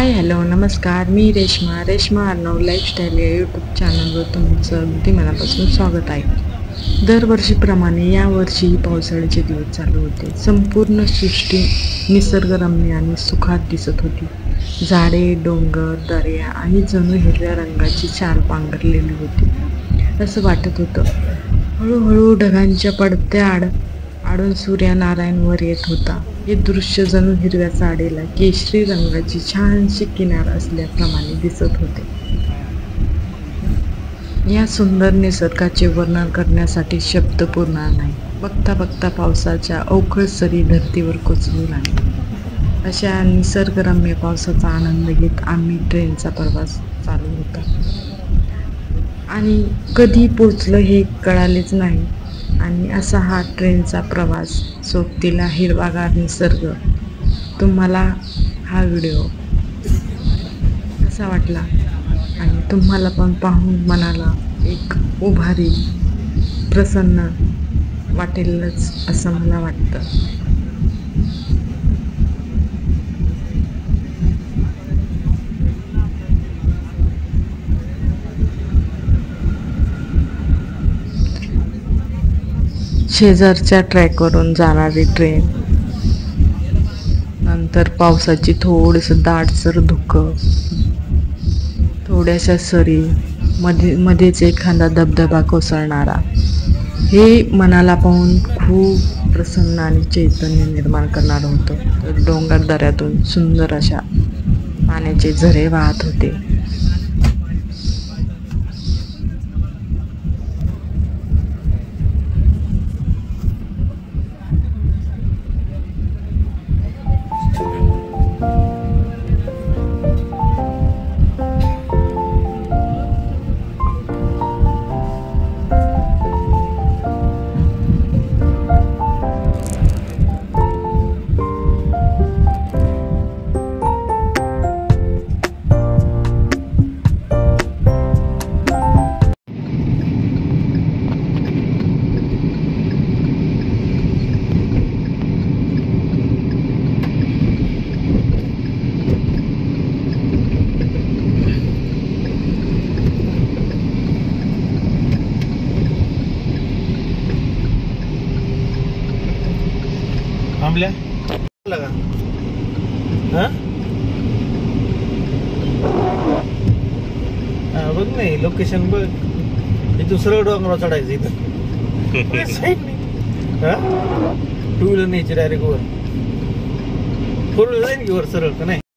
Hi hello नमस्कार, मी Reshma Arnav lifestyle या YouTube चॅनलवर तुमचं अगदी मनापासून स्वागत आहे. दरवर्षीप्रमाणे यावर्षीही पावसाळ्याचे दिवस चालू होते. संपूर्ण सृष्टी निसर्गरम्य आणि सुखात दिसत होती. झाडे, डोंगर, दर्या आणि जणू हिरव्या रंगाची चाल पांघरलेली होती असं वाटत होतं. हळूहळू ढगांच्या पडद्या आडून सूर्यनारायण वर येत होता. हे दृश्य जणू हिरव्या साडीला केशरी रंगाची छानशी किनार असल्याप्रमाणे दिसत होते. या सुंदर निसर्गाचे वर्णन करण्यासाठी शब्द पुरणार नाही. बघता बघता पावसाच्या अवखळ सरी धरतीवर कोसळू लागल्या. अशा निसर्गरम्य पावसाचा आनंद घेत आम्ही ट्रेनचा प्रवास चालू होता आणि कधी पोचलं हे कळालेच नाही. आणि असा हा ट्रेनचा प्रवास, सोबतीला हिरवागार निसर्ग. तुम्हाला हा व्हिडिओ कसा वाटला आणि तुम्हाला पण पाहून मनाला एक उभारी, प्रसन्न वाटेलच असं मला वाटतं. शेजारच्या ट्रॅकवरून जाणारी ट्रेन, नंतर पावसाची थोडंसं दाटसर धुकं, थोड्याशा सरी, मध्येच एखादा धबधबा कोसळणारा. हे मनाला पाहून खूप प्रसन्न आणि चैतन्य निर्माण करणारं होतं. तर डोंगर दऱ्यातून सुंदर अशा पाण्याचे झरे वाहत होते. लगा बघ नाही लोकेशन बघ. हे दुसरं डोंगर चढायचं इथं. टू व्हीलर न्यायची डायरेक्ट वर, फोर व्हीलर जाईल की वर सरळ का नाही.